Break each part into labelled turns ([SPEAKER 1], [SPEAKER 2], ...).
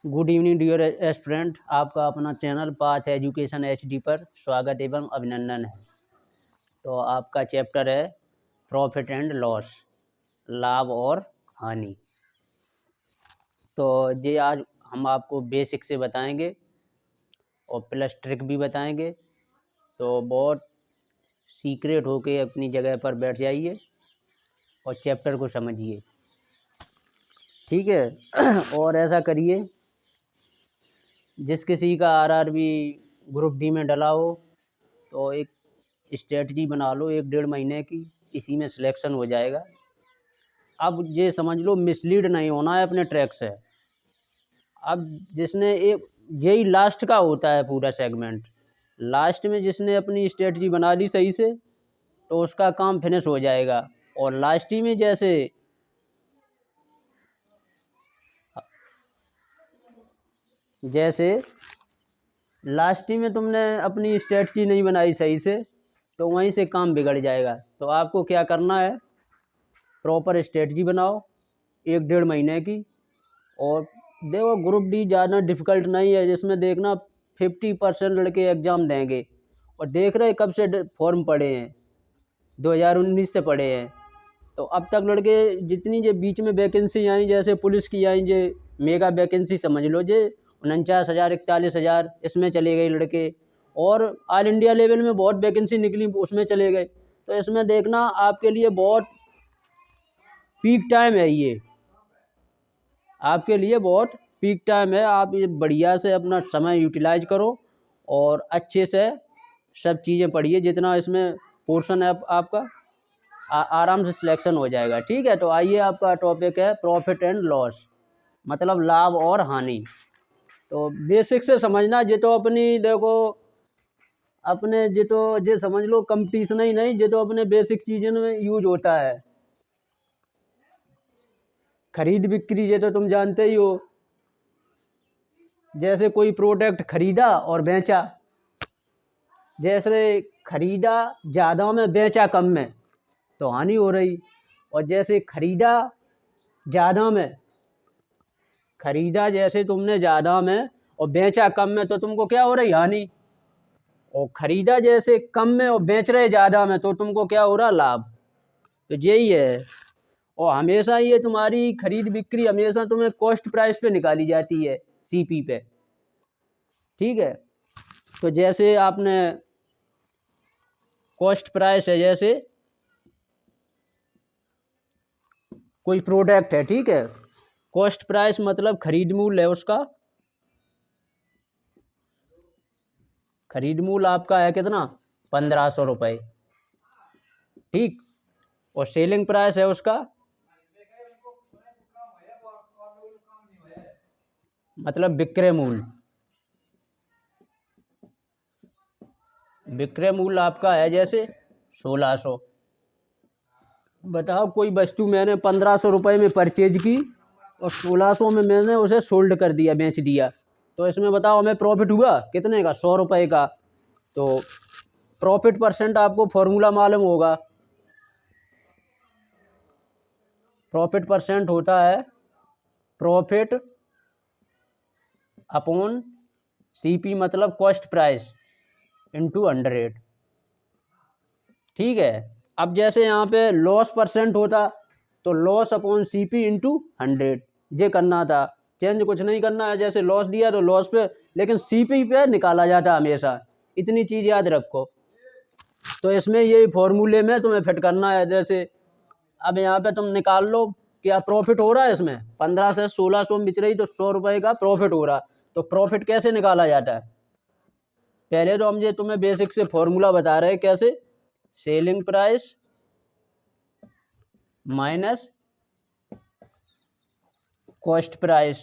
[SPEAKER 1] Good evening dear aspirant. आपका अपना channel path education HD पर स्वागत एवं अभिनंदन है। तो आपका चैप्टर है प्रॉफिट एंड लॉस, लाभ और हानि। तो ये आज हम आपको बेसिक से बताएंगे और प्लस ट्रिक भी बताएंगे। तो बहुत सीक्रेट होके अपनी जगह पर बैठ जाइए और चैप्टर को समझिए, ठीक है। और ऐसा करिए, जिस किसी का RRB ग्रुप डी में डला हो तो एक स्ट्रेटजी बना लो 1-1.5 महीने की, इसी में सिलेक्शन हो जाएगा। अब ये समझ लो, मिसलीड नहीं होना है अपने ट्रैक से। अब जिसने यही लास्ट का होता है पूरा सेगमेंट, लास्ट में जिसने अपनी स्ट्रेटजी बना ली सही से तो उसका काम फिनिश हो जाएगा। और लास्ट ही में जैसे लास्ट ही में तुमने अपनी स्ट्रेटजी नहीं बनाई सही से तो वहीं से काम बिगड़ जाएगा। तो आपको क्या करना है, प्रॉपर स्ट्रेटजी बनाओ 1-1.5 महीने की। और देखो, ग्रुप डी ज़्यादा डिफ़िकल्ट नहीं है, जिसमें देखना 50% लड़के एग्ज़ाम देंगे। और देख रहे कब से फॉर्म पड़े हैं, 2019 से पड़े हैं। तो अब तक लड़के जितनी जो बीच में वैकेंसी आई, जैसे पुलिस की आई, जो मेगा वैकेंसी समझ लो, जो 49,000 41,000 इसमें चले गए लड़के। और ऑल इंडिया लेवल में बहुत वैकेंसी निकली, उसमें चले गए। तो इसमें देखना आपके लिए बहुत पीक टाइम है, ये आपके लिए बहुत पीक टाइम है। आप ये बढ़िया से अपना समय यूटिलाइज करो और अच्छे से सब चीज़ें पढ़िए। जितना इसमें पोर्शन है आपका आराम से सिलेक्शन हो जाएगा, ठीक है। तो आइए, आपका टॉपिक है प्रॉफिट एंड लॉस, मतलब लाभ और हानि। तो बेसिक से समझना, ये तो अपनी देखो अपने ये तो ये समझ लो कंपटीशन ही नहीं, ये तो अपने बेसिक चीज़ों में यूज होता है। खरीद बिक्री ये तो तुम जानते ही हो। जैसे कोई प्रोडक्ट खरीदा और बेचा, जैसे खरीदा ज़्यादा में बेचा कम में तो हानि हो रही। और जैसे खरीदा जैसे तुमने ज़्यादा में और बेचा कम में तो तुमको क्या हो रही, हानि। और खरीदा जैसे कम में और बेच रहे ज़्यादा में तो तुमको क्या हो रहा, लाभ। तो यही है। और हमेशा ये तुम्हारी खरीद बिक्री हमेशा तुम्हें कॉस्ट प्राइस पे निकाली जाती है, CP पे, ठीक है। तो जैसे आपने कॉस्ट प्राइस है, जैसे कोई प्रोडक्ट है, ठीक है। कॉस्ट प्राइस मतलब खरीद मूल्य है उसका। खरीद मूल्य आपका है कितना, 1500 रुपये, ठीक। और सेलिंग प्राइस है उसका, मतलब विक्रय मूल्य। विक्रय मूल्य आपका है जैसे 1600। बताओ, कोई वस्तु मैंने 1500 रुपये में परचेज की और 1600 में मैंने उसे सोल्ड कर दिया, बेच दिया। तो इसमें बताओ हमें प्रॉफिट हुआ कितने का, 100 रुपये का। तो प्रॉफिट परसेंट आपको फॉर्मूला मालूम होगा। प्रॉफिट परसेंट होता है प्रॉफिट अपॉन CP, मतलब कॉस्ट प्राइस इंटू 100, ठीक है। अब जैसे यहाँ पे लॉस परसेंट होता तो लॉस अपॉन CP इंटू 100, ये करना था। चेंज कुछ नहीं करना है, जैसे लॉस दिया तो लॉस पे, लेकिन CP पे निकाला जाता हमेशा। इतनी चीज़ याद रखो। तो इसमें यही फॉर्मूले में तुम्हें फिट करना है। जैसे अब यहाँ पे तुम निकाल लो, क्या प्रॉफिट हो रहा है इसमें, 15 से 1600 में बिच रही तो 100 रुपये का प्रॉफिट हो रहा। तो प्रॉफिट कैसे निकाला जाता है, पहले तो हम ये तुम्हें बेसिक से फॉर्मूला बता रहे हैं कैसे। Selling price minus cost price.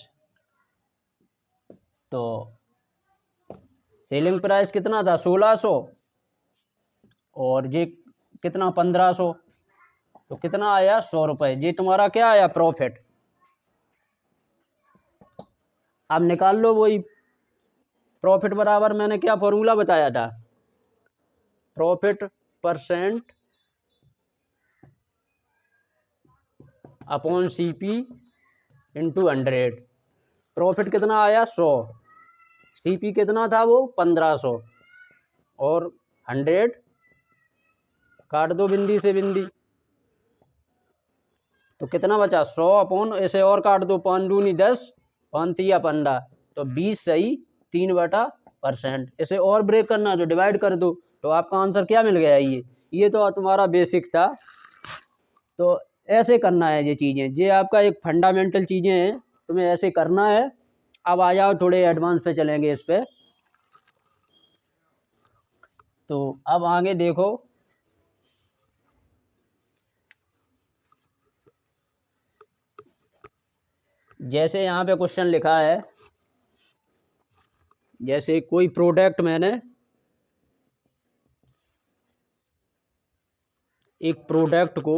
[SPEAKER 1] तो सेलिंग प्राइस कितना था, 1600, और ये कितना, 1500। तो कितना आया, 100 रुपये। ये तुम्हारा क्या आया, प्रॉफिट। अब निकाल लो वही प्रॉफिट बराबर, मैंने क्या फॉर्मूला बताया था, profit percent upon CP into 100। Profit कितना आया 100, सीपी कितना था वो 1500, और 100 काट दो बिंदी से बिंदी, तो कितना बचा 100 अपॉन, ऐसे और काट दो, 5 दूनी 10, 5 तिया 15, तो 20 सही 3/%। इसे और ब्रेक करना तो डिवाइड कर दो, तो आपका आंसर क्या मिल गया। ये तो तुम्हारा बेसिक था। तो ऐसे करना है ये चीज़ें, ये आपका एक फंडामेंटल चीज़ें हैं, तुम्हें ऐसे करना है। अब आ जाओ थोड़े एडवांस पे चलेंगे इस पे। तो अब आगे देखो, जैसे यहाँ पे क्वेश्चन लिखा है, जैसे कोई प्रोडक्ट मैंने एक प्रोडक्ट को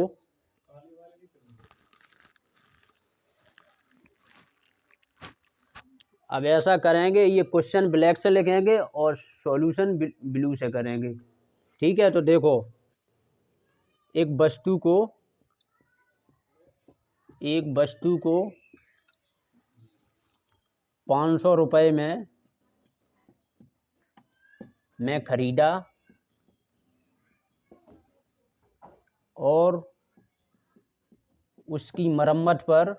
[SPEAKER 1] अब ऐसा करेंगे, ये क्वेश्चन ब्लैक से लिखेंगे और सॉल्यूशन ब्लू से करेंगे, ठीक है। तो देखो, एक वस्तु को 500 रुपये में मैं खरीदा, और उसकी मरम्मत पर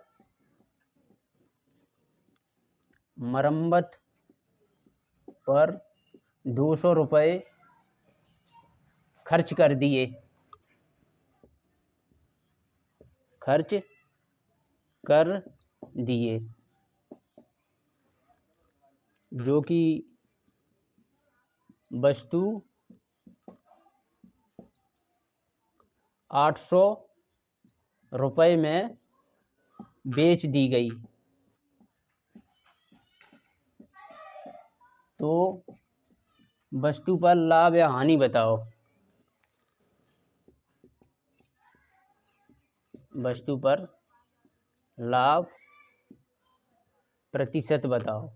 [SPEAKER 1] 200 रुपये खर्च कर दिए, जो कि वस्तु 800 रुपये में बेच दी गई। तो वस्तु पर लाभ या हानि बताओ। वस्तु पर लाभ प्रतिशत बताओ।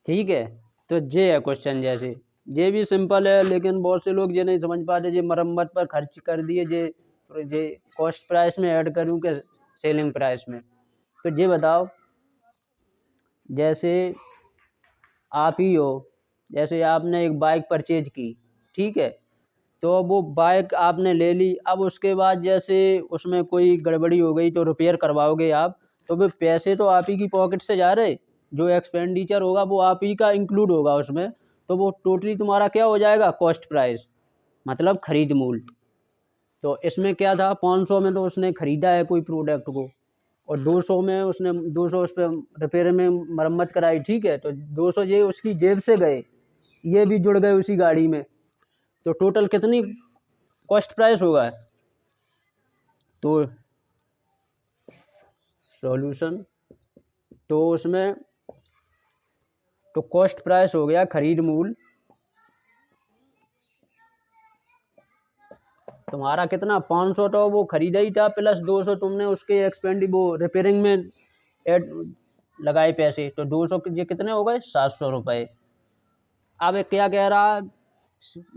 [SPEAKER 1] ठीक है, तो ये है क्वेश्चन। जैसे ये भी सिंपल है, लेकिन बहुत से लोग ये नहीं समझ पाते, ये मरम्मत पर खर्च कर दिए, ये कॉस्ट प्राइस में ऐड करूँ के सेलिंग प्राइस में। तो ये बताओ, जैसे आप ही हो, जैसे आपने एक बाइक परचेज की, ठीक है, तो वो बाइक आपने ले ली। अब उसके बाद जैसे उसमें कोई गड़बड़ी हो गई तो रिपेयर करवाओगे आप, तो वो पैसे तो आप ही की पॉकेट से जा रहे, जो एक्सपेंडिचर होगा वो आप ही का इंक्लूड होगा उसमें। तो वो टोटली तुम्हारा क्या हो जाएगा, कॉस्ट प्राइस, मतलब खरीद मूल्य। तो इसमें क्या था, 500 में तो उसने खरीदा है कोई प्रोडक्ट को, और 200 में उसने 200 उस पर रिपेयर में मरम्मत कराई, ठीक है। तो 200 ये उसकी जेब से गए, ये भी जुड़ गए उसी गाड़ी में, तो टोटल कितनी कॉस्ट प्राइस होगा। तो सॉल्यूशन, तो उसमें तो कॉस्ट प्राइस हो गया खरीद मूल्य तुम्हारा कितना, 500 तो वो खरीदा ही था, प्लस 200 तुमने उसके वो रिपेयरिंग में ऐड लगाए पैसे, तो 200 ये कितने हो गए, 700 रुपये। अब क्या कह रहा है,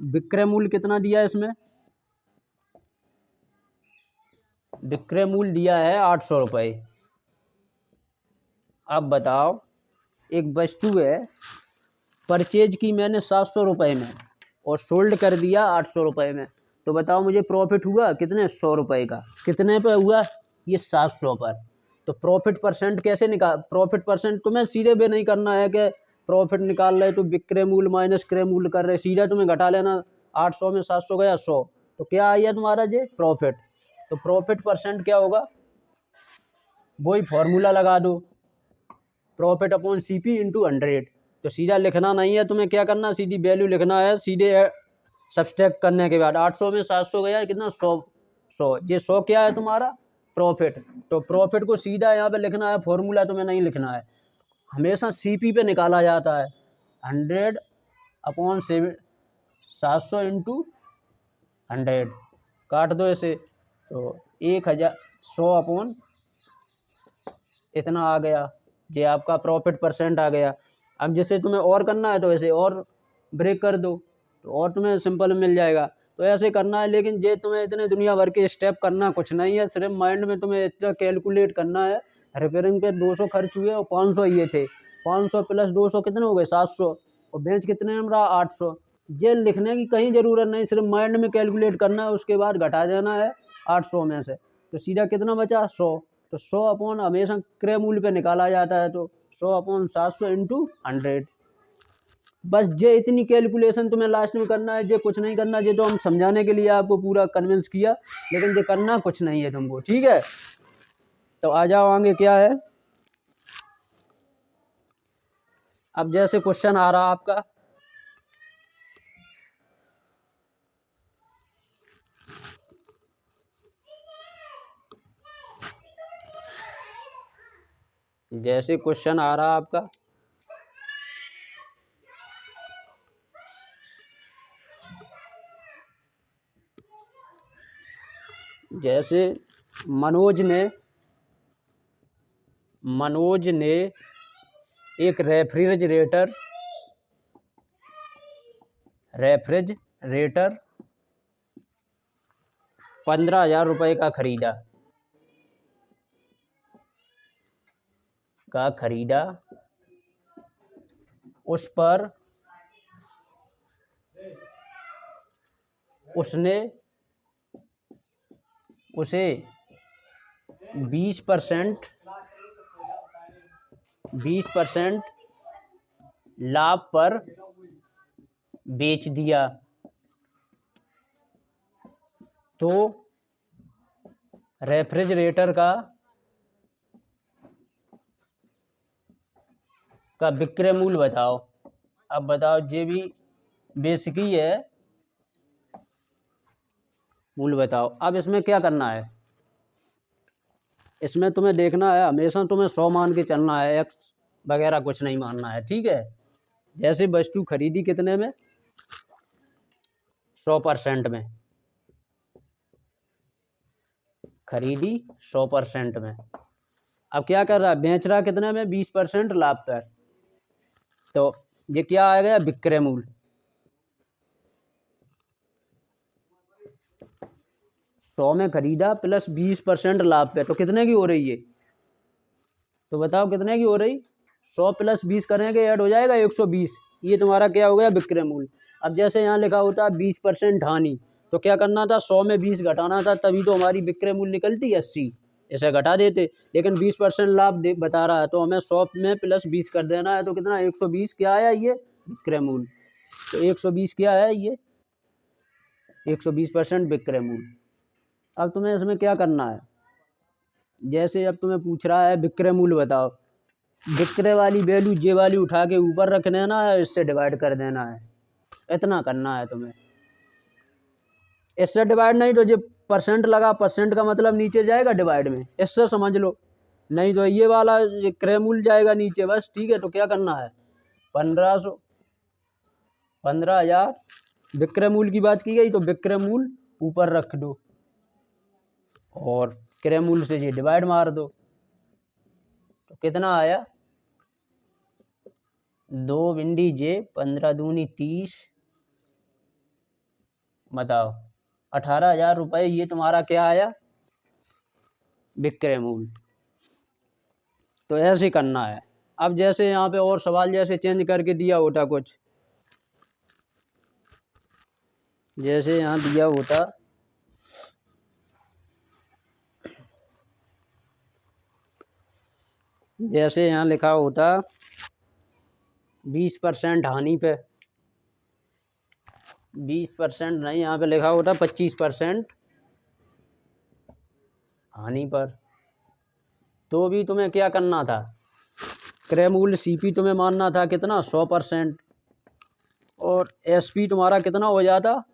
[SPEAKER 1] विक्रय मूल्य कितना दिया है इसमें, विक्रय मूल्य दिया है 800 रुपये। अब बताओ, एक वस्तु है, परचेज की मैंने 700 रुपये में और सोल्ड कर दिया 800 रुपये में, तो बताओ मुझे प्रॉफिट हुआ कितने, 100 रुपये का। कितने पे हुआ, ये 700 पर। तो प्रॉफिट परसेंट कैसे निकाल, प्रॉफिट परसेंट तुम्हें सीधे पे नहीं करना है कि प्रॉफिट निकाल रहे तो विक्रय मूल्य माइनस क्रय मूल्य कर रहे, सीधा तुम्हें घटा लेना, 800 में 700 गया 100, तो क्या आया तुम्हारा ये प्रॉफिट। तो प्रॉफिट परसेंट क्या होगा, वही फॉर्मूला लगा दो, प्रॉफिट अपॉन सीपी इंटू 100। तो सीधा लिखना नहीं है तुम्हें, क्या करना, सीधी वैल्यू लिखना है, सीधे सब्सट्रैक्ट करने के बाद 800 में 700 गया कितना, 100। ये 100 क्या है तुम्हारा प्रॉफिट। तो प्रॉफिट को सीधा यहाँ पे लिखना है, फॉर्मूला तुम्हें नहीं लिखना है, हमेशा सीपी पे निकाला जाता है। 100 अपॉन 700 इंटू 100, काट दो इसे, तो 100 अपॉन इतना आ गया, ये आपका प्रॉफिट परसेंट आ गया। अब जैसे तुम्हें और करना है तो वैसे और ब्रेक कर दो, तो और तुम्हें सिंपल मिल जाएगा। तो ऐसे करना है। लेकिन ये तुम्हें इतने दुनिया भर के स्टेप करना कुछ नहीं है, सिर्फ माइंड में तुम्हें इतना कैलकुलेट करना है। रिपेयरिंग के 200 खर्च हुए और 500 ये थे, 500 प्लस 200 कितने हो गए, 700, और बेंच कितने में रहा, 800। ये लिखने की कहीं ज़रूरत नहीं, सिर्फ माइंड में कैलकुलेट करना है, उसके बाद घटा देना है 800 में से, तो सीधा कितना बचा, 100। तो 100 अपॉन हमेशा क्रय मूल्य पे निकाला जाता है, तो 100 अपॉन 700 इंटू 100। बस ये इतनी कैलकुलेशन तुम्हें लास्ट में करना है, ये कुछ नहीं करना। ये तो हम समझाने के लिए आपको पूरा कन्विंस किया, लेकिन ये करना कुछ नहीं है तुमको, ठीक है। तो आ जाओ आगे, क्या है अब। जैसे क्वेश्चन आ रहा आपका, जैसे क्वेश्चन आ रहा आपका, जैसे मनोज ने एक रेफ्रिजरेटर 15,000 रुपये का खरीदा, उस पर उसने उसे 20% लाभ पर बेच दिया, तो रेफ्रिजरेटर का विक्रय मूल्य बताओ। अब बताओ, ये भी बेसिक ही है, मूल्य बताओ। अब इसमें क्या करना है, इसमें तुम्हें देखना है, हमेशा तुम्हें 100 मान के चलना है, एक्स वगैरह कुछ नहीं मानना है, ठीक है। जैसे वस्तु खरीदी कितने में, 100% में खरीदी, 100% में। अब क्या कर रहा है, बेच रहा कितने में, 20% लाभ पर। तो ये क्या आ गया, विक्रय मूल्य। 100 में खरीदा प्लस 20% लाभ पे, तो कितने की हो रही है, तो बताओ कितने की हो रही, 100 प्लस 20 करेंगे, ऐड हो जाएगा 120। ये तुम्हारा क्या हो गया, विक्रय मूल्य। अब जैसे यहाँ लिखा होता 20% हानि, तो क्या करना था, 100 में 20 घटाना था, तभी तो हमारी विक्रय मूल्य निकलती 80, इसे घटा देते। लेकिन 20% लाभ बता रहा है, तो हमें 100 में प्लस 20 कर देना है, तो कितना, 120 क्या आया, ये विक्रय मूल्य। तो 120 क्या है, ये 120% विक्रय मूल्य। अब तुम्हें इसमें क्या करना है, जैसे अब तुम्हें पूछ रहा है विक्रय मूल्य बताओ, विक्रय वाली वैल्यू जे वाली उठा के ऊपर रख देना है, इससे डिवाइड कर देना है, इतना करना है तुम्हें। इससे डिवाइड नहीं तो जो परसेंट लगा, परसेंट का मतलब नीचे जाएगा डिवाइड में, इससे समझ लो, नहीं तो ये वाला ये क्रय मूल्य जाएगा नीचे, बस, ठीक है। तो क्या करना है, 15,000 विक्रय मूल्य की बात की गई, तो विक्रय मूल्य ऊपर रख दो और क्रय मूल्य से ये डिवाइड मार दो, तो कितना आया, 2 भिंडी जे 15 दूनी 30, बताओ 18,000 रुपये, ये तुम्हारा क्या आया, विक्रय मूल्य। तो ऐसे करना है। अब जैसे यहाँ पे और सवाल जैसे चेंज करके दिया होता कुछ, जैसे यहाँ दिया होता, जैसे यहाँ लिखा होता 20% हानि पे, 20% नहीं, यहाँ पे लिखा होता 25% हानि पर, तो भी तुम्हें क्या करना था, क्रय मूल्य सीपी तुम्हें मानना था कितना, 100%, और एसपी तुम्हारा कितना हो जाता,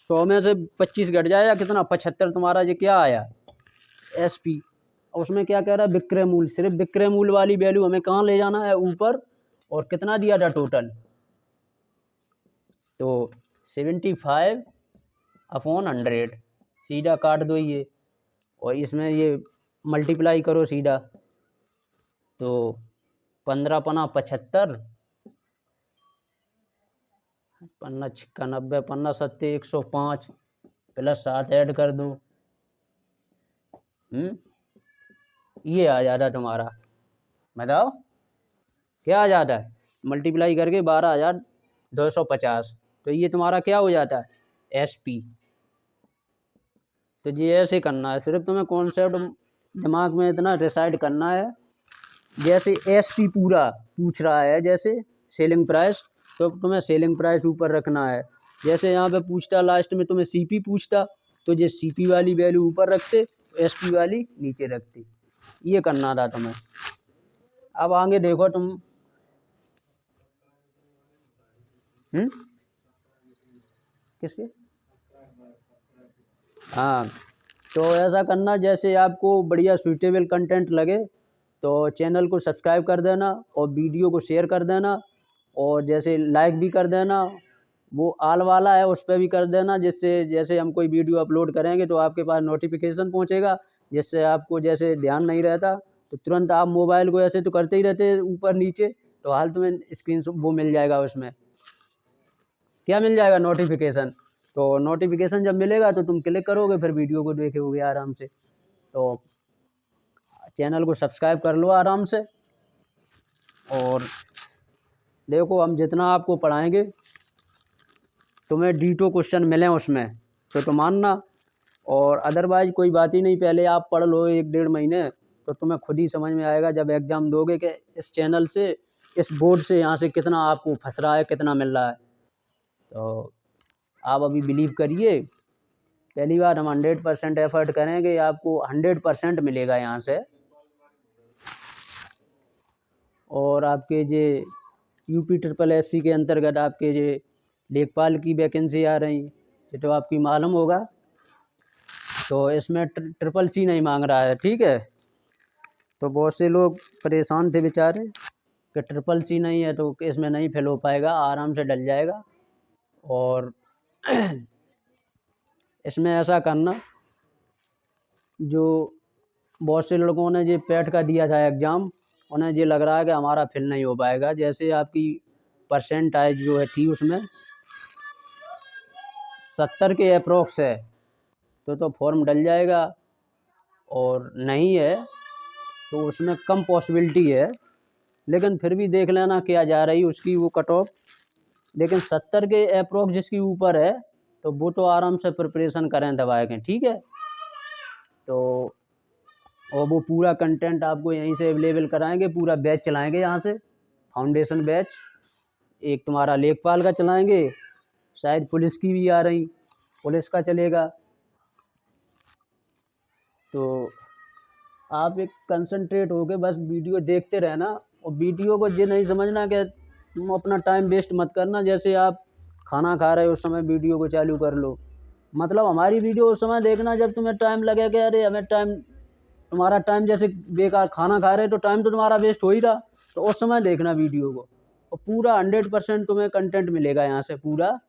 [SPEAKER 1] 100 में से 25 घट जाएगा, कितना 75 तुम्हारा ये क्या आया, एसपी। उसमें क्या कह रहा है, विक्रय मूल्य, सिर्फ विक्रय मूल्य वाली वैल्यू हमें कहाँ ले जाना है, ऊपर, और कितना दिया था टोटल, तो 75/100, सीधा काट दो ये, और इसमें ये मल्टीप्लाई करो सीधा, तो 15 पना 75 पन्ना छिक्का 90, पन्ना सत्ते 105 प्लस 7 ऐड कर दो। ये आ जाता तुम्हारा, बताओ क्या आ जाता है, मल्टीप्लाई करके 12,250। तो ये तुम्हारा क्या हो जाता है, SP। तो ये ऐसे करना है, सिर्फ तुम्हें कॉन्सेप्ट दिमाग में इतना डिसाइड करना है। जैसे SP पूरा पूछ रहा है, जैसे सेलिंग प्राइस, तो तुम्हें सेलिंग प्राइस ऊपर रखना है। जैसे यहाँ पे पूछता लास्ट में तुम्हें CP पूछता, तो ये CP वाली वैल्यू ऊपर रखते, SP वाली नीचे रखती। ये करना था तुम्हें। अब आगे देखो तुम। किसके? हाँ, तो ऐसा करना, जैसे आपको बढ़िया सूटेबल कंटेंट लगे तो चैनल को सब्सक्राइब कर देना और वीडियो को शेयर कर देना, और जैसे लाइक भी कर देना। वो आल वाला है उस पर भी कर देना, जिससे जैसे हम कोई वीडियो अपलोड करेंगे तो आपके पास नोटिफिकेशन पहुंचेगा, जिससे आपको जैसे ध्यान नहीं रहता तो तुरंत आप मोबाइल को ऐसे तो करते ही रहते ऊपर नीचे, तो हाल तुम्हें स्क्रीन वो मिल जाएगा, उसमें क्या मिल जाएगा, नोटिफिकेशन। तो नोटिफिकेशन जब मिलेगा तो तुम क्लिक करोगे, फिर वीडियो को देखोगे आराम से। तो चैनल को सब्सक्राइब कर लो आराम से। और देखो, हम जितना आपको पढ़ाएंगे तुम्हें डीटो क्वेश्चन मिलें उसमें तो मानना, और अदरवाइज कोई बात ही नहीं, पहले आप पढ़ लो 1-1.5 महीने, तो तुम्हें खुद ही समझ में आएगा जब एग्ज़ाम दोगे कि इस चैनल से, इस बोर्ड से यहाँ से कितना आपको फंस रहा है, कितना मिल रहा है। तो आप अभी बिलीव करिए, पहली बार हम 100% एफर्ट करेंगे, आपको 100% मिलेगा यहाँ से। और आपके जे UP SSC के अंतर्गत आपके जे लेखपाल की वैकेंसी आ रही, ये तो आपकी मालूम होगा। तो इसमें CCC नहीं मांग रहा है, ठीक है। तो बहुत से लोग परेशान थे बेचारे कि CCC नहीं है तो इसमें नहीं फिल हो पाएगा, आराम से डल जाएगा। और इसमें ऐसा करना, जो बहुत से लड़कों ने ये पेट का दिया था एग्ज़ाम, उन्हें ये लग रहा है कि हमारा फिल नहीं हो पाएगा, जैसे आपकी परसेंटाइज जो है थी उसमें 70 के अप्रोक्स है, तो फॉर्म डल जाएगा। और नहीं है तो उसमें कम पॉसिबिलिटी है, लेकिन फिर भी देख लेना क्या जा रही उसकी वो कट ऑफ। लेकिन 70 के अप्रोक्स जिसकी ऊपर है तो वो तो आराम से प्रिपरेशन करें दवाएँ के, ठीक है। तो और वो पूरा कंटेंट आपको यहीं से अवेलेबल कराएंगे, पूरा बैच चलाएंगे यहाँ से, फाउंडेशन बैच। एक तुम्हारा लेखपाल का चलाएंगे, शायद पुलिस की भी आ रही, पुलिस का चलेगा। तो आप एक कंसंट्रेट होके बस वीडियो देखते रहना, और वीडियो को ये नहीं समझना कि तुम अपना टाइम वेस्ट मत करना। जैसे आप खाना खा रहे हो उस समय वीडियो को चालू कर लो, मतलब हमारी वीडियो उस समय देखना जब तुम्हें टाइम लगे कि अरे हमें टाइम, तुम्हारा टाइम जैसे बेकार खाना खा रहे तो टाइम तो तुम्हारा वेस्ट हो ही रहा, तो उस समय देखना वीडियो को। और पूरा 100% तुम्हें कंटेंट मिलेगा यहाँ से, पूरा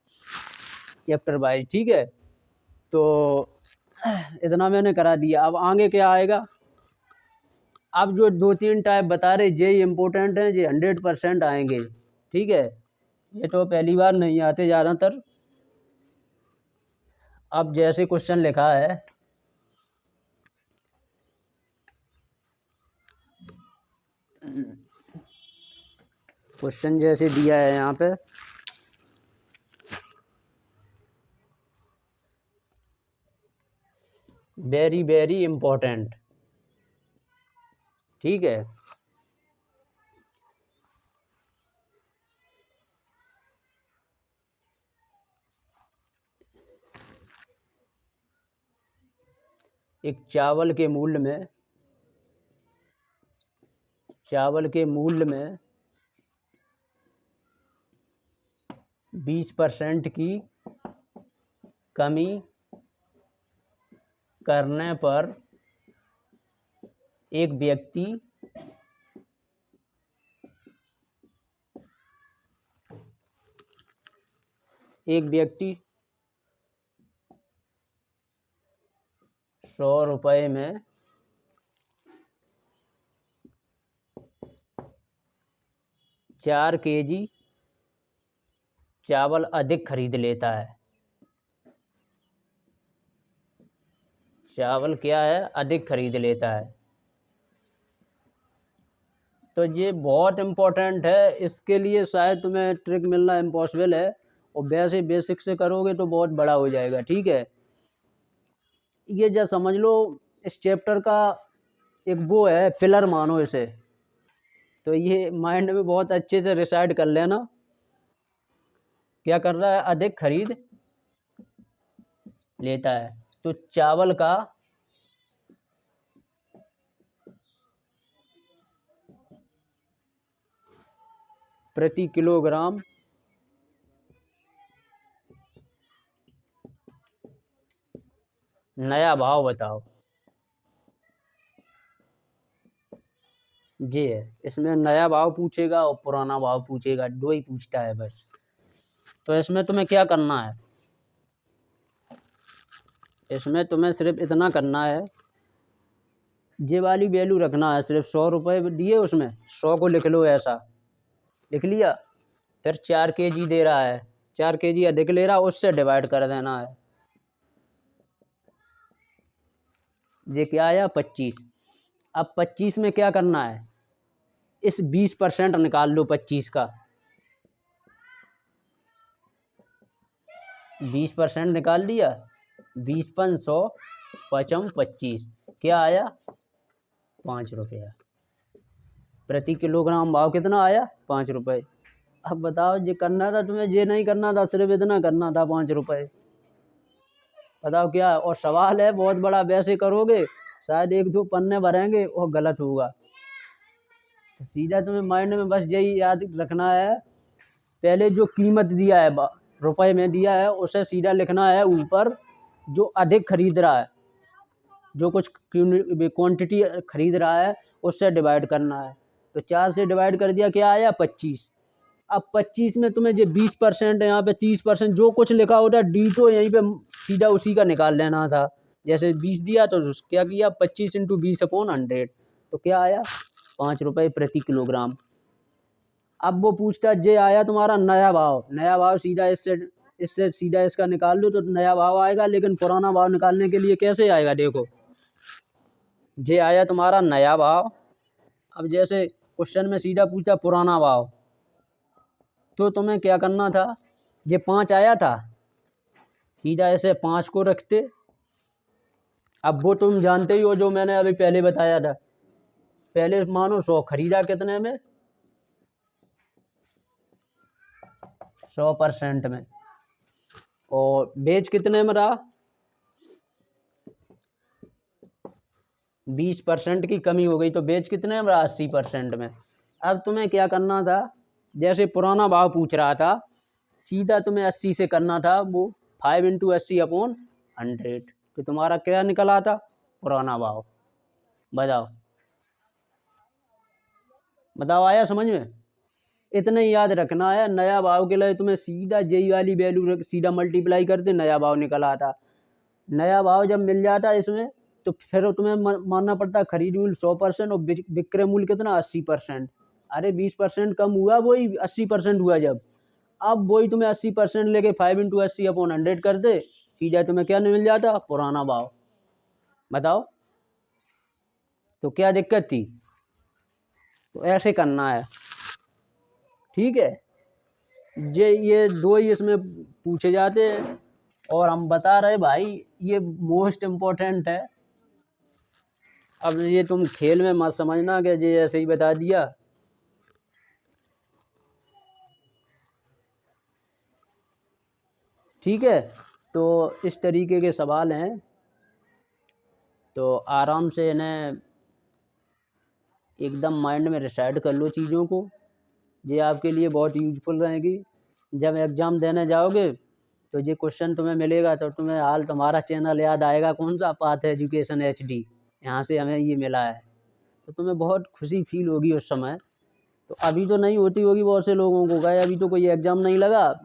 [SPEAKER 1] चैप्टर वाइज, ठीक है। तो इतना मैंने करा दिया। अब आगे क्या आएगा, अब जो 2-3 टाइप बता रहे ये इम्पोर्टेंट हैं, ये 100% आएंगे, ठीक है। ये तो पहली बार नहीं आते ज़्यादातर। अब जैसे क्वेश्चन लिखा है, क्वेश्चन जैसे दिया है यहाँ पे, वेरी वेरी इम्पोर्टेंट, ठीक है। एक चावल के मूल्य में 20% की कमी करने पर एक व्यक्ति ₹100 में 4 kg चावल अधिक खरीद लेता है। चावल क्या है, अधिक खरीद लेता है। तो ये बहुत इम्पोर्टेंट है, इसके लिए शायद तुम्हें ट्रिक मिलना इम्पॉसिबल है, और वैसे बेसिक से करोगे तो बहुत बड़ा हो जाएगा। ठीक है, ये जो समझ लो इस चैप्टर का एक वो है, पिलर मानो इसे। तो ये माइंड में बहुत अच्छे से रिसाइड कर लेना। क्या कर रहा है, अधिक खरीद लेता है। तो चावल का प्रति किलोग्राम नया भाव बताओ। जी है, इसमें नया भाव पूछेगा और पुराना भाव पूछेगा, दो ही पूछता है बस। तो इसमें तुम्हें क्या करना है, इसमें तुम्हें सिर्फ इतना करना है, ये वाली वैल्यू रखना है, सिर्फ 100 रुपये दिए, उसमें 100 को लिख लो, ऐसा लिख लिया। फिर 4 kg दे रहा है, 4 kg अधिक ले रहा है, उससे डिवाइड कर देना है। ये क्या आया, 25। अब 25 में क्या करना है, इस 20% निकाल लो 25 का। 20% निकाल दिया, 20×100 पचम 25, क्या आया, 5 रुपया प्रति किलोग्राम। भाव कितना आया, 5 रुपये। अब बताओ, ये करना था तुम्हें, ये नहीं करना था, सिर्फ इतना करना था, 5 रुपये। बताओ क्या, और सवाल है बहुत बड़ा, वैसे करोगे शायद 1-2 पन्ने भरेंगे और गलत होगा। तो सीधा तुम्हें माइंड में बस यही याद रखना है, पहले जो कीमत दिया है रुपए में दिया है, उसे सीधा लिखना है ऊपर, जो अधिक खरीद रहा है, जो कुछ क्वांटिटी खरीद रहा है, उससे डिवाइड करना है। तो 4 से डिवाइड कर दिया, क्या आया, 25। अब 25 में तुम्हें जो 20% है, यहाँ पे 30%, जो कुछ लिखा होता डी तो यहीं पे सीधा उसी का निकाल लेना था। जैसे 20 दिया तो क्या किया, 25 × 20/100, तो क्या आया, 5 रुपये प्रति किलोग्राम। अब वो पूछता है, जे आया तुम्हारा नया भाव, नया भाव सीधा इससे सीधा इसका निकाल लो तो नया भाव आएगा, लेकिन पुराना भाव निकालने के लिए कैसे आएगा, देखो, जे आया तुम्हारा नया भाव। अब जैसे क्वेश्चन में सीधा पूछा पुराना भाव, तो तुम्हें क्या करना था, ये 5 आया था, सीधा ऐसे 5 को रखते। अब वो तुम जानते ही हो, जो मैंने अभी पहले बताया था, पहले मानो 100 खरीदा, कितने में, 100% में, और बेच कितने में रहा, 20% की कमी हो गई, तो बेच कितने में रहा, 80% में। अब तुम्हें क्या करना था, जैसे पुराना भाव पूछ रहा था, सीधा तुम्हें 80 से करना था, वो 5 × 80/100, तो तुम्हारा क्या निकला था, पुराना भाव। बताओ बताओ, आया समझ में। इतना ही याद रखना है, नया भाव के लिए तुम्हें सीधा जेई वाली वैल्यू सीधा मल्टीप्लाई करते, नया भाव निकल आता। नया भाव जब मिल जाता है इसमें, तो फिर तुम्हें मानना पड़ता है खरीद मूल्य 100% और विक्रय मूल्य कितना, 80%। अरे 20% कम हुआ, वही 80% हुआ जब। अब वही तुम्हें 80% लेके 5 × 80/100 कर दे, सीधा तुम्हें क्या मिल जाता, पुराना भाव। बताओ, तो क्या दिक्कत थी। तो ऐसे करना है, ठीक है। ये दो ही इसमें पूछे जाते हैं, और हम बता रहे भाई, ये मोस्ट इम्पोर्टेंट है। अब ये तुम खेल में मत समझना कि ये ऐसे ही बता दिया। ठीक है, तो इस तरीके के सवाल हैं, तो आराम से इन्हें एकदम माइंड में रिसाइड कर लो चीज़ों को, ये आपके लिए बहुत यूजफुल रहेगी। जब एग्ज़ाम देने जाओगे तो ये क्वेश्चन तुम्हें मिलेगा, तो तुम्हें हाल तुम्हारा चैनल याद आएगा, कौन सा, पाथ एजुकेशन HD, यहाँ से हमें ये मिला है। तो तुम्हें बहुत खुशी फील होगी उस समय। तो अभी तो नहीं होती होगी बहुत से लोगों को, गए अभी तो कोई एग्ज़ाम नहीं लगा,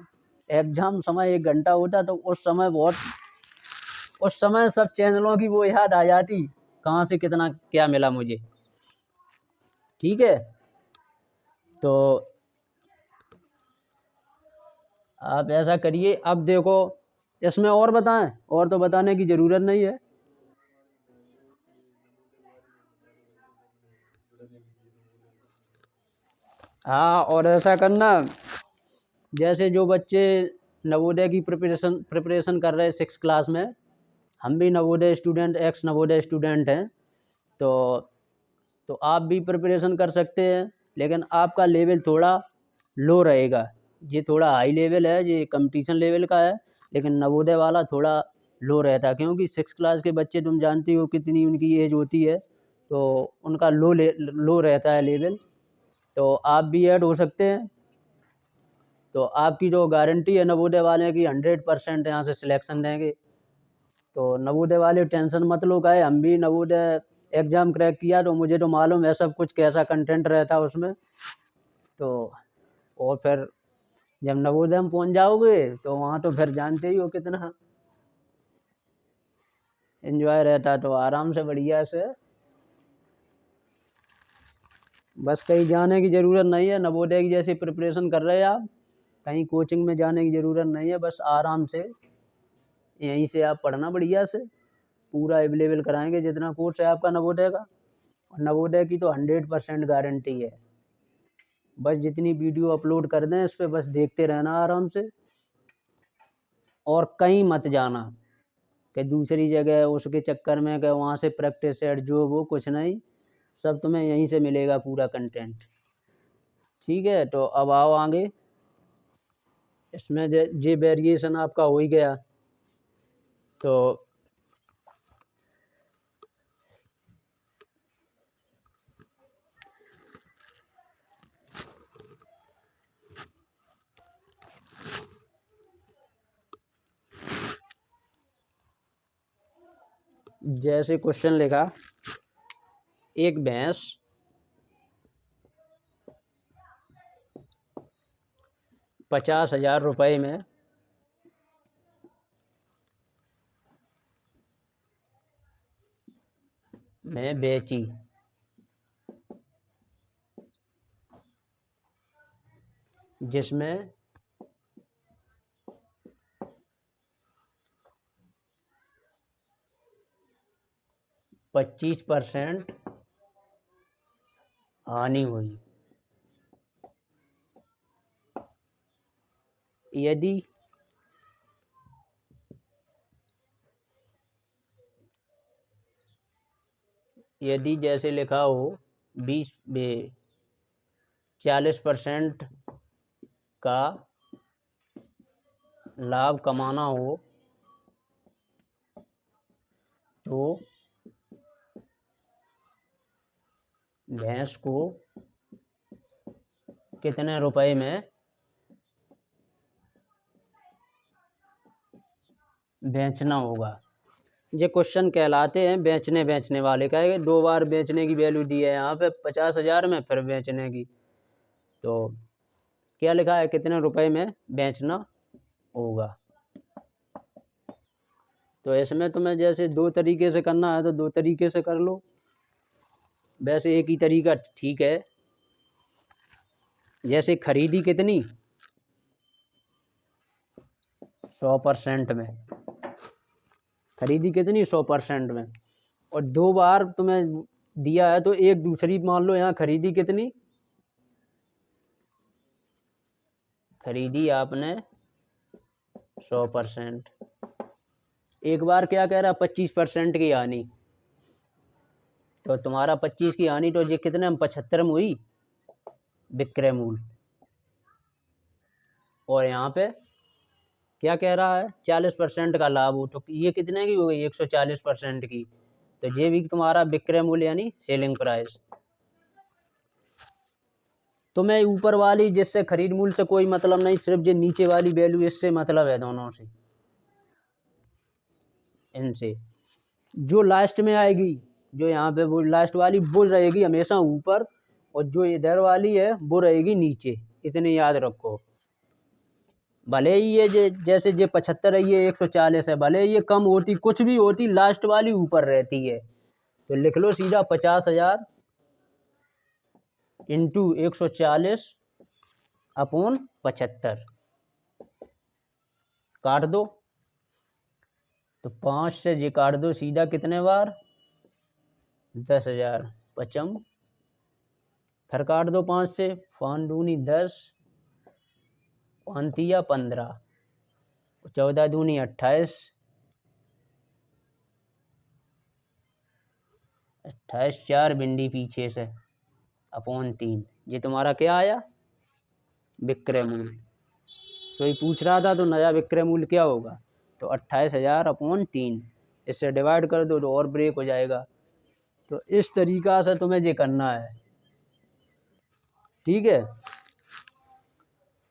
[SPEAKER 1] एग्ज़ाम समय 1 घंटा होता, तो उस समय सब चैनलों की वो याद आ जाती, कहाँ से कितना क्या मिला मुझे। ठीक है, तो आप ऐसा करिए। अब देखो इसमें और बताएं, और तो बताने की ज़रूरत नहीं है। हाँ, और ऐसा करना, जैसे जो बच्चे नवोदय की प्रिपरेशन कर रहे हैं 6 क्लास में, हम भी Navodaya student, x Navodaya student हैं, तो आप भी प्रिपरेशन कर सकते हैं, लेकिन आपका लेवल थोड़ा लो रहेगा। ये थोड़ा हाई लेवल है, ये कंपटीशन लेवल का है, लेकिन नवोदय वाला थोड़ा लो रहता है, क्योंकि 6 क्लास के बच्चे तुम जानती हो कितनी उनकी एज होती है, तो उनका लो रहता है लेवल। तो आप भी ऐड हो सकते हैं। तो आपकी जो गारंटी है नवोदय वाले की, 100% यहाँ से सिलेक्शन देंगे। तो नवोदय वाले टेंशन मत लो, गए हम भी नवोदय एग्ज़ाम क्रैक किया, तो मुझे तो मालूम है सब कुछ कैसा कंटेंट रहता है उसमें। तो और फिर जब नवोदय में पहुँच जाओगे तो वहाँ तो फिर जानते ही हो कितना एंजॉय रहता है। तो आराम से बढ़िया से, बस कहीं जाने की ज़रूरत नहीं है। नवोदय की जैसे प्रिपरेशन कर रहे हैं आप, कहीं कोचिंग में जाने की ज़रूरत नहीं है। बस आराम से यहीं से आप पढ़ना बढ़िया से, पूरा अवेलेबल कराएंगे जितना कोर्स है आपका नवोदय का। और नवोदय की तो 100% गारंटी है। बस जितनी वीडियो अपलोड कर दें इस पर बस देखते रहना आराम से, और कहीं मत जाना कि दूसरी जगह उसके चक्कर में कि वहाँ से प्रैक्टिस सेट जो वो कुछ नहीं, सब तुम्हें यहीं से मिलेगा पूरा कंटेंट। ठीक है, तो अब आओ आगे। इसमें जे वेरिएशन आपका हो ही गया, तो जैसे क्वेश्चन लिखा, एक भैंस 50,000 रुपये में बेची, जिसमें 25% हानि हुई। यदि जैसे लिखा हो 40% का लाभ कमाना हो, तो भैंस को कितने रुपए में बेचना होगा। ये क्वेश्चन कहलाते हैं बेचने वाले का है। 2 बार बेचने की वैल्यू दी है यहाँ पे 50,000 में, फिर बेचने की। तो क्या लिखा है, कितने रुपए में बेचना होगा। तो इसमें तुम्हें जैसे 2 तरीके से करना है तो 2 तरीके से कर लो। वैसे एक ही तरीका ठीक है। जैसे खरीदी कितनी, 100% में। खरीदी कितनी, 100% में। और 2 बार तुम्हें दिया है तो एक दूसरी मान लो, यहाँ खरीदी कितनी, खरीदी आपने 100%। एक बार क्या कह रहा, 25% की हानि, तो तुम्हारा 25 की हानि, तो ये कितने में, 75 में हुई विक्रय मूल्य। और यहाँ पे क्या कह रहा है, 40% का लाभ हो, तो ये कितने की हो गई, 140% की। तो ये भी तुम्हारा विक्रय मूल्य यानी सेलिंग प्राइस। तुम्हें ऊपर वाली जिससे खरीद मूल्य से कोई मतलब नहीं, सिर्फ ये नीचे वाली वैल्यू, इससे मतलब है दोनों से, इनसे। जो लास्ट में आएगी, जो यहाँ पे वो लास्ट वाली वो रहेगी हमेशा ऊपर, और जो इधर वाली है वो रहेगी नीचे। इतने याद रखो। भले ही ये जैसे ये 75 है, ये 140 है, भले ये कम होती कुछ भी होती, लास्ट वाली ऊपर रहती है। तो लिख लो सीधा 50,000 इंटू 140 अपॉन 75। काट दो, तो 5 से ये काट दो सीधा कितने बार, 10,000 पचम, फिर काट दो 5 से, 5 दूनी 10, 5 तिया 15, 14 दूनी 28, 28 4 भिंडी पीछे से अपॉन 3, ये तुम्हारा क्या आया, विक्रय मूल्य। तो ये पूछ रहा था तो नया विक्रय मूल्य क्या होगा, तो 28,000 अपॉन 3, इससे डिवाइड कर दो तो और ब्रेक हो जाएगा। तो इस तरीका से तुम्हें ये करना है, ठीक है।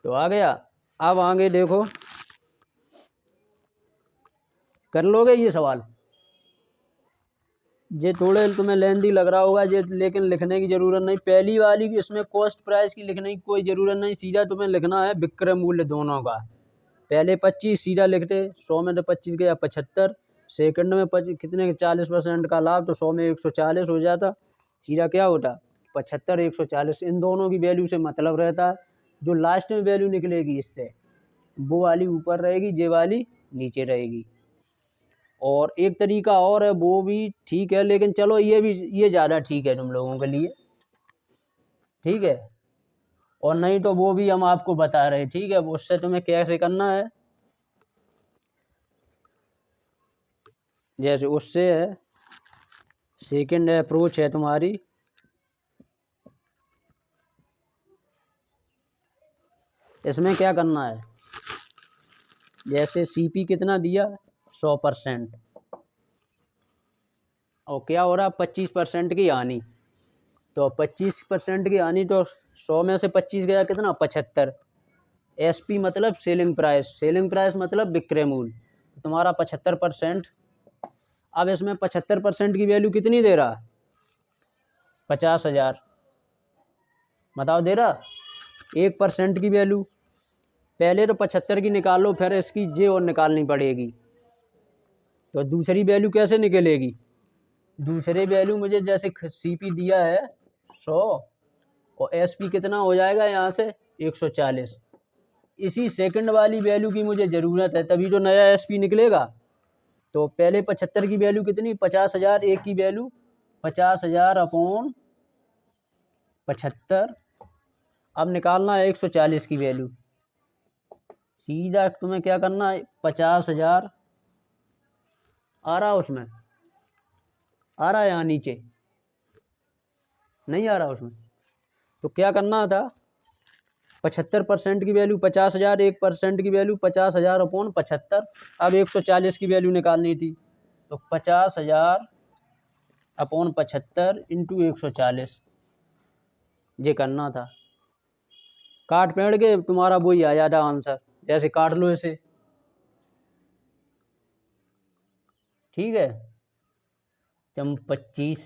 [SPEAKER 1] तो आ गया। अब आगे देखो, कर लोगे ये सवाल, ये थोड़े तुम्हें लेंदी लग रहा होगा ये, लेकिन लिखने की ज़रूरत नहीं। पहली वाली की इसमें कॉस्ट प्राइस की लिखने की कोई ज़रूरत नहीं, सीधा तुम्हें लिखना है विक्रय मूल्य दोनों का। पहले 25 सीधा लिखते, 100 में तो 25 गया 75, सेकंड में कितने 40% का लाभ, तो 100 में 140 हो जाता, सीधा क्या होता 75 140। इन दोनों की वैल्यू से मतलब रहता है, जो लास्ट में वैल्यू निकलेगी इससे वो वाली ऊपर रहेगी, ये वाली नीचे रहेगी। और एक तरीका और है वो भी ठीक है, लेकिन चलो ये ज़्यादा ठीक है तुम लोगों के लिए, ठीक है। और नहीं तो वो भी हम आपको बता रहे, ठीक है। उससे तुम्हें कैसे करना है, जैसे उससे है, सेकंड अप्रोच है तुम्हारी, इसमें क्या करना है, जैसे सीपी कितना दिया 100%, और क्या हो रहा 25% की हानि, तो 25% की हानि, तो 100 में से 25 गया कितना 75। एसपी मतलब सेलिंग प्राइस, सेलिंग प्राइस मतलब विक्रय मूल्य, तो तुम्हारा 75%। अब इसमें 75% की वैल्यू कितनी दे रहा, 50,000, बताओ दे रहा 1% की वैल्यू। पहले तो 75 की निकालो, फिर इसकी जे और निकालनी पड़ेगी। तो दूसरी वैल्यू कैसे निकलेगी, दूसरी वैल्यू मुझे जैसे सीपी दिया है 100 और एसपी कितना हो जाएगा यहाँ से 140, इसी सेकंड वाली वैल्यू की मुझे ज़रूरत है, तभी तो नया एसपी निकलेगा। तो पहले 75 की वैल्यू कितनी 50,000, एक की वैल्यू 50,000 अपॉन 75। अब निकालना है 140 की वैल्यू, सीधा तुम्हें क्या करना है 50,000 आ रहा, उसमें आ रहा है यहाँ नीचे नहीं आ रहा उसमें, तो क्या करना था 75% की वैल्यू 50,000, 1% की वैल्यू 50,000 अपॉन 75। अब 140 की वैल्यू निकालनी थी, तो 50,000 अपॉन 75 इंटू 140, ये करना था। काट पेड़ के तुम्हारा वही आ जाता आंसर, जैसे काट लो इसे, ठीक है। 25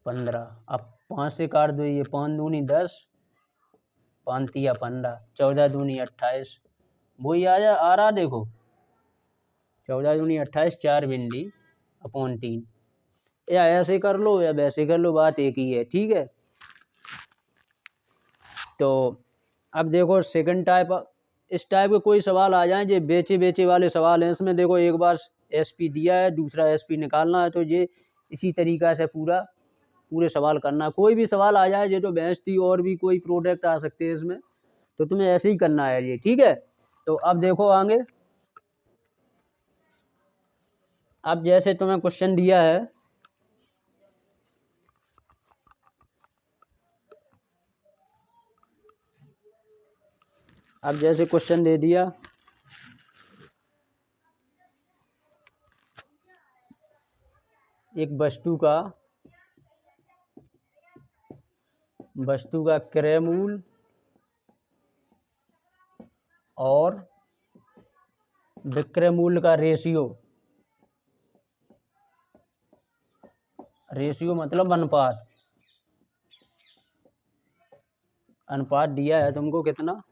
[SPEAKER 1] 15, अब 5 से काट दो, ये 5 दूनी 10, 5 तिया 15, 14 दूनी 28, वही आ रहा देखो 14 दूनी 28, 4 भिंडी अपॉन 3, या ऐसे कर लो या वैसे कर लो, बात एक ही है, ठीक है। तो अब देखो सेकंड टाइप, इस टाइप के कोई सवाल आ जाए जो बेचे वाले सवाल हैं, इसमें देखो एक बार एसपी दिया है, दूसरा एसपी निकालना है, तो ये इसी तरीक़ा से पूरे सवाल करना। कोई भी सवाल आ जाए, ये तो भैंस थी और भी कोई प्रोडक्ट आ सकते हैं इसमें, तो तुम्हें ऐसे ही करना है ये, ठीक है। तो अब देखो आगे, अब जैसे तुम्हें क्वेश्चन दिया है, अब जैसे क्वेश्चन दे दिया, एक वस्तु का क्रय मूल्य और विक्रय मूल्य का रेशियो मतलब अनुपात दिया है तुमको कितना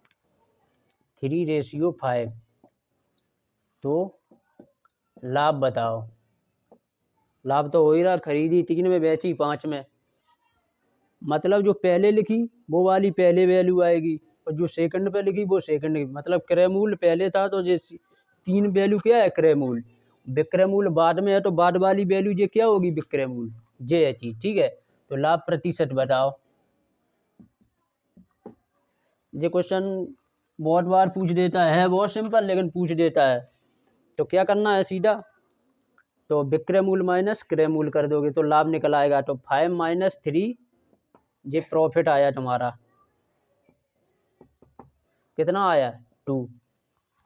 [SPEAKER 1] 3:5। तो लाभ बताओ, लाभ तो हो ही रहा, खरीदी 3 में बेची 5 में, मतलब जो पहले लिखी वो वाली पहले वैल्यू आएगी, और जो सेकंड पे लिखी वो सेकंड की, मतलब क्रय मूल्य पहले था तो ये 3 वैल्यू क्या है क्रय मूल्य, विक्रय मूल्य बाद में है तो बाद वाली वैल्यू ये क्या होगी विक्रय मूल्य, ये है चीज। ठीक है, तो लाभ प्रतिशत बताओ। ये क्वेश्चन बहुत बार पूछ देता है, बहुत सिंपल लेकिन पूछ देता है। तो क्या करना है सीधा, तो विक्रय मूल्य माइनस क्रय मूल्य कर दोगे तो लाभ निकल आएगा। तो 5 - 3 ये प्रॉफिट आया तुम्हारा, कितना आया 2।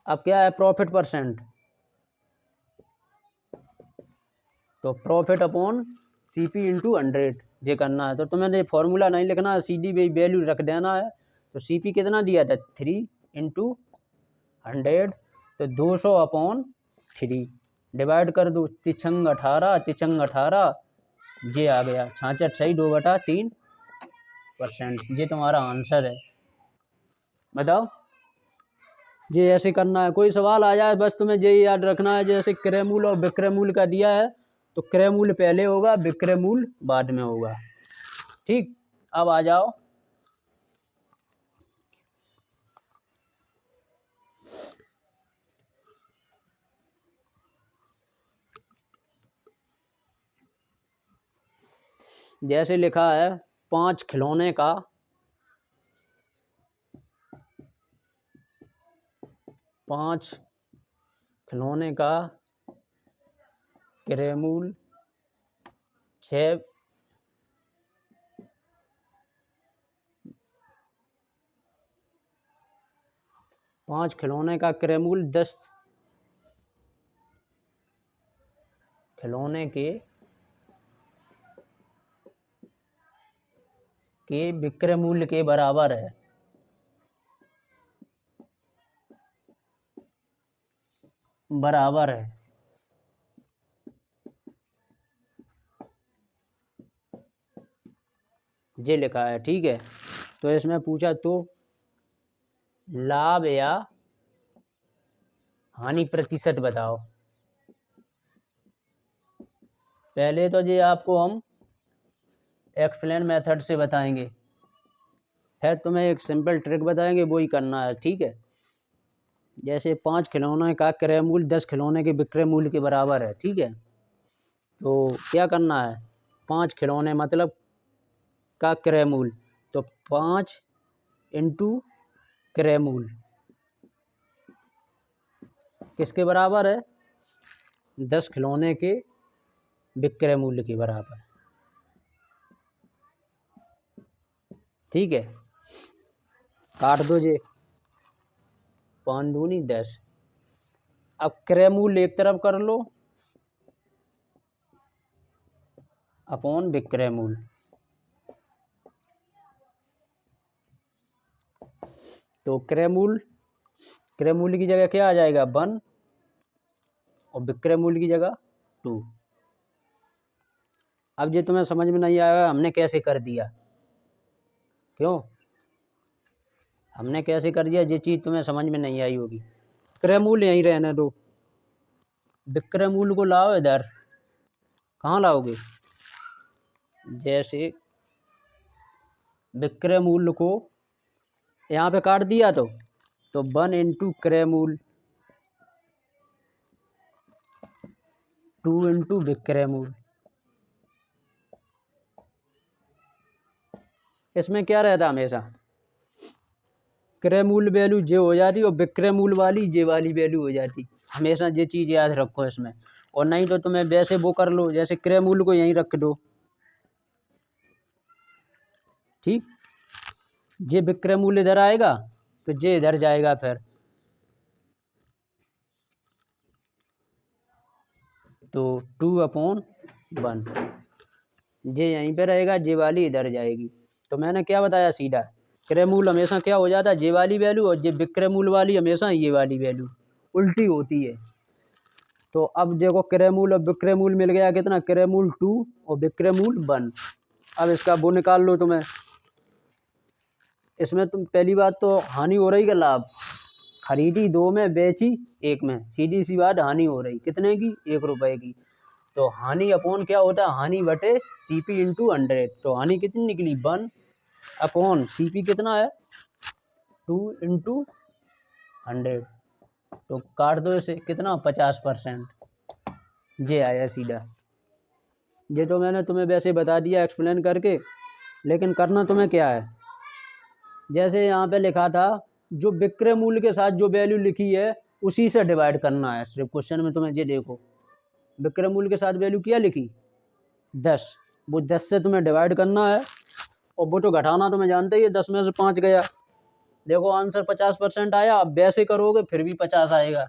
[SPEAKER 1] अब क्या है प्रॉफिट परसेंट, तो प्रॉफिट अपॉन CP इंटू 100 ये करना है। तो तुम्हें ये फॉर्मूला नहीं लिखना है, सीधी वैल्यू रख देना है। तो CP कितना दिया था 3 इंटू 100, तो 200 अपॉन 3 डिवाइड कर दो, 3 18 3 18 ये आ गया 66 सही 2/3%। ये तुम्हारा आंसर है। बताओ, ये ऐसे करना है। कोई सवाल आ जाए बस तुम्हें ये याद रखना है, जैसे क्रय मूल्य और विक्रय मूल्य का दिया है तो क्रय मूल्य पहले होगा विक्रय मूल्य बाद में होगा। ठीक, अब आ जाओ जैसे लिखा है 5 खिलौने का क्रय मूल्य 6 5 खिलौने का क्रय मूल्य 10 खिलौने के विक्रय मूल्य के बराबर है। ये लिखा है। ठीक है, तो इसमें पूछा तो लाभ या हानि प्रतिशत बताओ। पहले तो ये आपको हम एक्सप्लेन मेथड से बताएंगे, फिर तुम्हें एक सिंपल ट्रिक बताएंगे, वो ही करना है। ठीक है, जैसे 5 खिलौने का क्रय मूल्य 10 खिलौने के विक्रय मूल्य के बराबर है। ठीक है, तो क्या करना है, 5 खिलौने मतलब का क्रय मूल्य, तो 5 इंटू क्रय मूल्य किसके बराबर है, 10 खिलौने के विक्रय मूल्य के बराबर। ठीक है, काट दो जे 5 दूनी 10। अब क्रय मूल्य एक तरफ कर लो अपॉन विक्रय मूल्य, तो क्रय मूल्य की जगह क्या आ जाएगा 1 और विक्रय मूल्य की जगह 2। अब ये तुम्हें समझ में नहीं आएगा हमने कैसे कर दिया, क्यों हमने कैसे कर दिया, ये चीज़ तुम्हें समझ में नहीं आई होगी। क्रय मूल्य यहीं रहने दो, विक्रय मूल्य को लाओ इधर, कहाँ लाओगे, जैसे विक्रय मूल्य को यहाँ पे काट दिया तो 1 इंटू क्रय मूल्य 2 इंटू विक्रय मूल्य। इसमें क्या रहता हमेशा, क्रय मूल्य वैल्यू जे हो जाती और विक्रय मूल्य वाली जे वाली वैल्यू हो जाती। हमेशा ये चीज़ याद रखो इसमें, और नहीं तो तुम्हें वैसे वो कर लो, जैसे क्रय मूल्य को यहीं रख दो। ठीक, जे विक्रय मूल्य इधर आएगा तो जे इधर जाएगा, फिर तो 2/1 जे यहीं पे रहेगा, जे वाली इधर जाएगी। तो मैंने क्या बताया सीधा, क्रय मूल्य हमेशा क्या हो जाता है जे वाली वैल्यू, और जे विक्रय मूल्य वाली हमेशा ये वाली वैल्यू उल्टी होती है। तो अब देखो क्रय मूल्य और विक्रय मूल्य मिल गया कितना, क्रय मूल्य 2 और विक्रय मूल्य 1। अब इसका वो निकाल लो तुम्हें। इसमें तुम पहली बात तो हानि हो रही का लाभ, खरीदी 2 में बेची 1 में, सीधी सी बात हानि हो रही कितने की 1 रुपए की। तो हानि अपॉन क्या होता है, हानि बटे CP इंटू 100। तो हानि कितनी निकली 1 अपॉन CP कितना है 2 इंटू 100, तो काट दो इसे, कितना 50%, ये आया सीधा। ये तो मैंने तुम्हें वैसे बता दिया एक्सप्लेन करके, लेकिन करना तुम्हें क्या है, जैसे यहाँ पे लिखा था जो विक्रय मूल्य के साथ जो वैल्यू लिखी है उसी से डिवाइड करना है। सिर्फ क्वेश्चन में तुम्हें ये देखो, विक्रय मूल्य के साथ वैल्यू क्या लिखी 10, वो 10 से तुम्हें डिवाइड करना है, और वो तो घटाना तुम्हें जानते ही है, 10 में से 5 गया, देखो आंसर 50% आया। अब वैसे करोगे फिर भी 50 आएगा,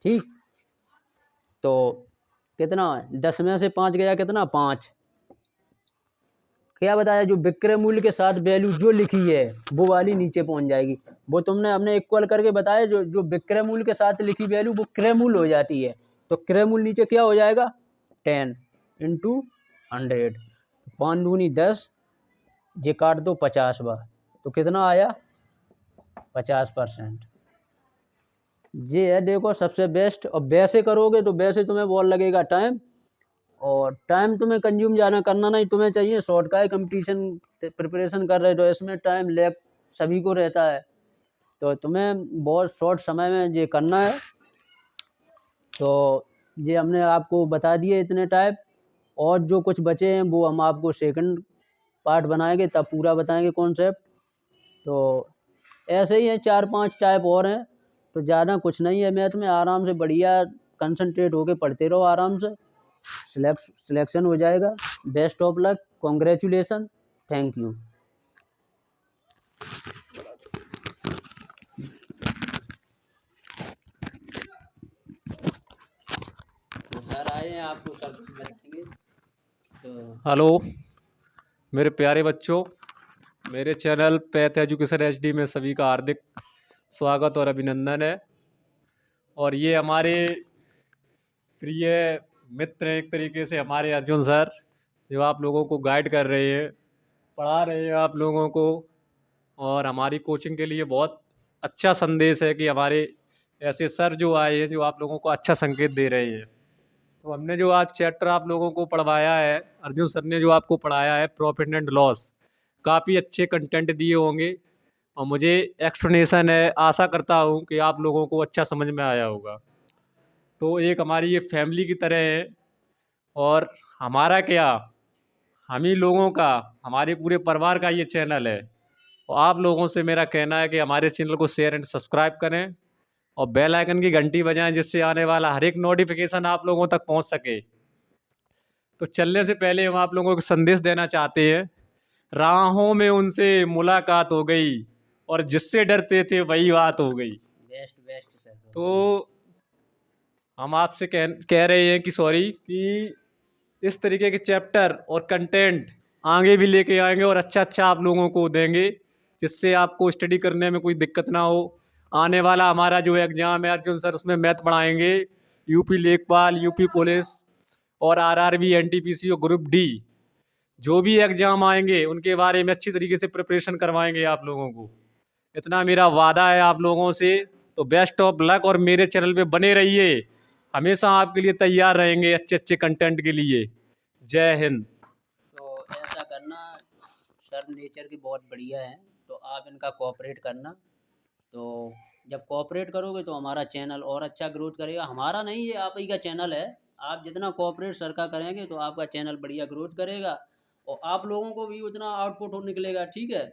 [SPEAKER 1] ठीक। तो कितना 10 में से 5 गया, कितना 5। क्या बताया, जो विक्रय मूल्य के साथ वैल्यू जो लिखी है वो वाली नीचे पहुंच जाएगी। वो तुमने हमने इक्वल करके बताया, जो जो विक्रय मूल्य के साथ लिखी वैल्यू वो क्रय मूल्य हो जाती है, तो क्रय मूल्य नीचे क्या हो जाएगा 10 इंटू 100, 5 दूनी 10, ये काट दो 50 बार, तो कितना आया 50%। ये है देखो सबसे बेस्ट। और वैसे करोगे तो वैसे तुम्हें बहुत लगेगा टाइम, और टाइम तुम्हें कंज्यूम ज़्यादा करना नहीं, तुम्हें चाहिए शॉर्ट का है, कंपटीशन प्रिपरेशन कर रहे तो इसमें टाइम लैग सभी को रहता है, तो तुम्हें बहुत शॉर्ट समय में ये करना है। तो ये हमने आपको बता दिए इतने टाइप, और जो कुछ बचे हैं वो हम आपको सेकंड पार्ट बनाएंगे, तब पूरा बताएंगे कॉन्सेप्ट। तो ऐसे ही हैं 4-5 टाइप और हैं, तो ज़्यादा कुछ नहीं है मैथ में, आराम से बढ़िया कंसंट्रेट होके पढ़ते रहो, आराम से सिलेक्शन हो जाएगा। Best of luck, congratulation, thank you. तो सर आए हैं, आपको सब कुछ बताएंगे। तो
[SPEAKER 2] हेलो मेरे प्यारे बच्चों, मेरे चैनल पैथ एजुकेशन एचडी में सभी का हार्दिक स्वागत और अभिनंदन है। और ये हमारे प्रिय मित्र हैं एक तरीके से, हमारे अर्जुन सर, जो आप लोगों को गाइड कर रहे हैं, पढ़ा रहे हैं आप लोगों को, और हमारी कोचिंग के लिए बहुत अच्छा संदेश है कि हमारे ऐसे सर जो आए हैं जो आप लोगों को अच्छा संकेत दे रहे हैं। तो हमने जो आज चैप्टर आप लोगों को पढ़वाया है, अर्जुन सर ने जो आपको पढ़ाया है प्रॉफिट एंड लॉस, काफ़ी अच्छे कंटेंट दिए होंगे, और मुझे एक्सप्लेनेशन है, आशा करता हूँ कि आप लोगों को अच्छा समझ में आया होगा। तो एक हमारी ये फैमिली की तरह है, और हमारा क्या, हम ही लोगों का, हमारे पूरे परिवार का ये चैनल है। और आप लोगों से मेरा कहना है कि हमारे चैनल को शेयर एंड सब्सक्राइब करें, और बेल आइकन की घंटी बजाएं, जिससे आने वाला हर एक नोटिफिकेशन आप लोगों तक पहुंच सके। तो चलने से पहले हम आप लोगों को संदेश देना चाहते हैं, राहों में उनसे मुलाकात हो गई, और जिससे डरते थे वही बात हो गई।
[SPEAKER 1] Best best sir.
[SPEAKER 2] तो हम आपसे कह रहे हैं कि इस तरीके के चैप्टर और कंटेंट आगे भी लेके आएंगे, और अच्छा अच्छा आप लोगों को देंगे, जिससे आपको स्टडी करने में कोई दिक्कत ना हो। आने वाला हमारा जो एग्ज़ाम है अर्जुन सर, उसमें मैथ पढ़ाएंगे, यूपी लेखपाल, यूपी पुलिस, और आरआरबी, एनटीपीसी और ग्रुप डी, जो भी एग्ज़ाम आएंगे उनके बारे में अच्छी तरीके से प्रिपरेशन करवाएंगे आप लोगों को। इतना मेरा वादा है आप लोगों से। तो बेस्ट ऑफ लक, और मेरे चैनल पे बने रहिए, हमेशा आपके लिए तैयार रहेंगे अच्छे अच्छे कंटेंट के लिए। जय हिंद।
[SPEAKER 1] तो ऐसा करना, सर नेचर की बहुत बढ़िया है, तो आप इनका कोऑपरेट करना। तो जब कोऑपरेट करोगे तो हमारा चैनल और अच्छा ग्रोथ करेगा, हमारा नहीं, ये आप ही का चैनल है। आप जितना कोऑपरेट सर का करेंगे तो आपका चैनल बढ़िया ग्रोथ करेगा, और आप लोगों को भी उतना आउटपुट हो निकलेगा, ठीक है।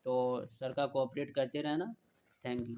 [SPEAKER 1] तो सर का कोऑपरेट करते रहना, थैंक यू।